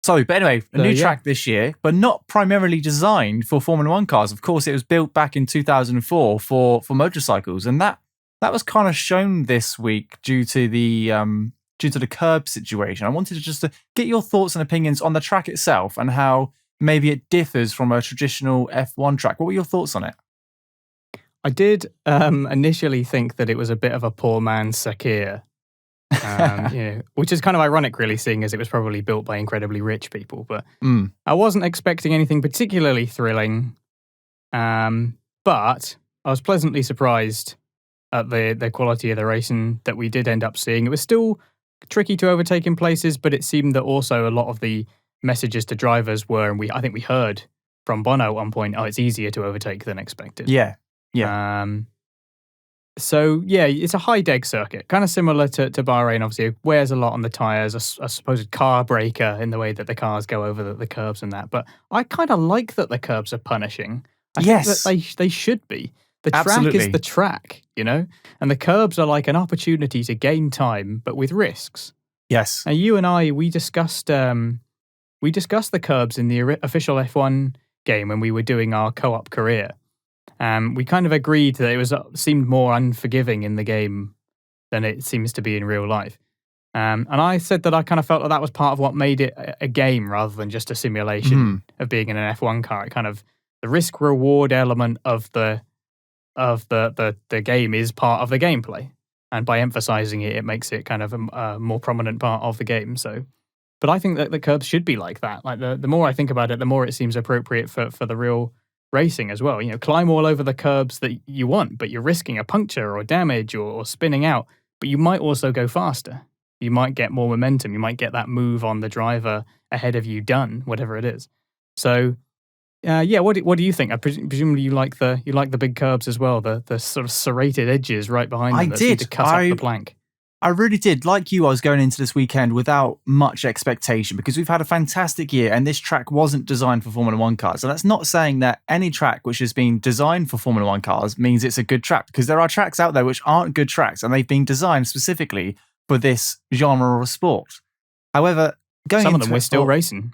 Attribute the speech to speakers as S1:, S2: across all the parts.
S1: But anyway, a new track this year, but not primarily designed for Formula One cars. Of course, it was built back in 2004 for motorcycles, and that was kind of shown this week due to the curb situation. I wanted to just get your thoughts and opinions on the track itself and how maybe it differs from a traditional F1 track. What were your thoughts on it?
S2: I did initially think that it was a bit of a poor man's Sakir. Which is kind of ironic, really, seeing as it was probably built by incredibly rich people. But I wasn't expecting anything particularly thrilling. But I was pleasantly surprised at the quality of the racing that we did end up seeing. It was still tricky to overtake in places, but it seemed that also a lot of the messages to drivers were, and I think we heard from Bono at one point, it's easier to overtake than expected.
S1: Yeah.
S2: So, it's a high-deg circuit, kind of similar to Bahrain, obviously. It wears a lot on the tyres, a supposed car breaker in the way that the cars go over the curbs and that. But I kind of like that the curbs are punishing. I think that they should be. The track is the track, and the curbs are like an opportunity to gain time, but with risks.
S1: Yes.
S2: Now, you and I, we discussed the curbs in the official F1 game when we were doing our co-op career. We kind of agreed that it seemed more unforgiving in the game than it seems to be in real life. And I said that I kind of felt that was part of what made it a game rather than just a simulation of being in an F1 car. It kind of the risk reward element of the game is part of the gameplay, and by emphasizing it, it makes it kind of a more prominent part of the game. So, but I think that the curbs should be like that. Like the more I think about it, the more it seems appropriate for the real racing as well. Climb all over the curbs that you want, but you're risking a puncture or damage or spinning out. But you might also go faster. You might get more momentum. You might get that move on the driver ahead of you done, whatever it is. So, what do you think? Presumably you like the big curbs as well, the sort of serrated edges right behind them that seem to cut up the plank.
S1: I really did. Like you, I was going into this weekend without much expectation because we've had a fantastic year and this track wasn't designed for Formula One cars. So that's not saying that any track which has been designed for Formula One cars means it's a good track, because there are tracks out there which aren't good tracks and they've been designed specifically for this genre of sport. However,
S2: some of them were still racing.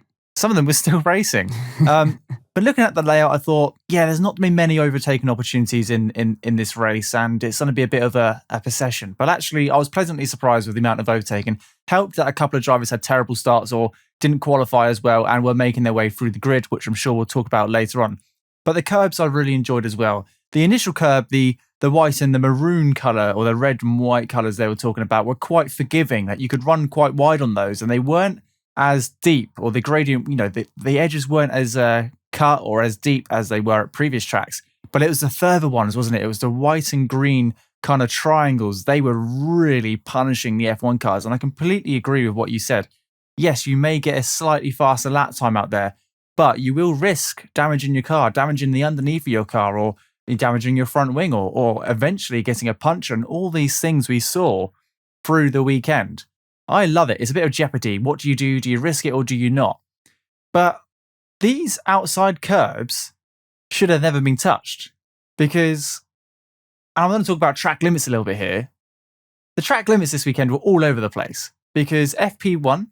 S1: But looking at the layout, I thought, there's not been many overtaking opportunities in this race, and it's going to be a bit of a procession. But actually, I was pleasantly surprised with the amount of overtaking. Helped that a couple of drivers had terrible starts or didn't qualify as well and were making their way through the grid, which I'm sure we'll talk about later on. But the curbs I really enjoyed as well. The initial curb, the white and the maroon colour, or the red and white colours they were talking about, were quite forgiving, that you could run quite wide on those, and they weren't as deep, or the gradient, the edges weren't as cut or as deep as they were at previous tracks. But it was the further ones, wasn't it? It was the white and green kind of triangles. They were really punishing the F1 cars. And I completely agree with what you said. Yes, you may get a slightly faster lap time out there, but you will risk damaging your car, damaging the underneath of your car, or damaging your front wing, or eventually getting a puncture, and all these things we saw through the weekend. I love it. It's a bit of jeopardy. What do you do? Do you risk it or do you not? But these outside curbs should have never been touched, because, and I'm going to talk about track limits a little bit here. The track limits this weekend were all over the place because FP1,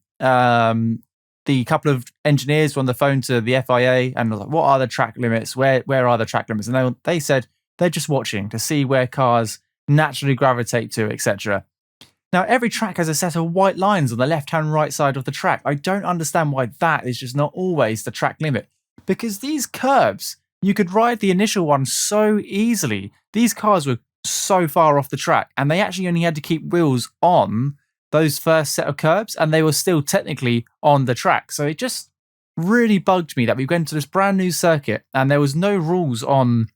S1: the couple of engineers were on the phone to the FIA and was like, what are the track limits? Where are the track limits? And they said they're just watching to see where cars naturally gravitate to, etc. Now, every track has a set of white lines on the left-hand right side of the track. I don't understand why that is just not always the track limit. Because these curbs, you could ride the initial one so easily. These cars were so far off the track, and they actually only had to keep wheels on those first set of curbs, and they were still technically on the track. So it just really bugged me that we went to this brand new circuit, and there was no rules on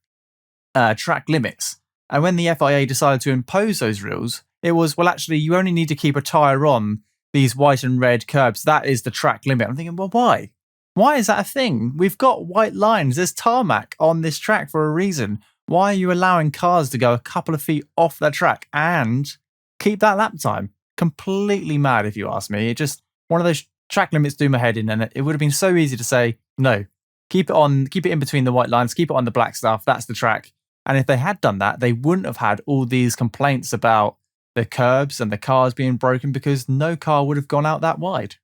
S1: track limits. And when the FIA decided to impose those rules, it was, well, actually, you only need to keep a tyre on these white and red curbs. That is the track limit. I'm thinking, well, why? Why is that a thing? We've got white lines. There's tarmac on this track for a reason. Why are you allowing cars to go a couple of feet off their track and keep that lap time? Completely mad, if you ask me. It just, one of those track limits do my head in, and it would have been so easy to say, no, keep it in between the white lines, keep it on the black stuff. That's the track. And if they had done that, they wouldn't have had all these complaints about the curbs and the cars being broken, because no car would have gone out that wide.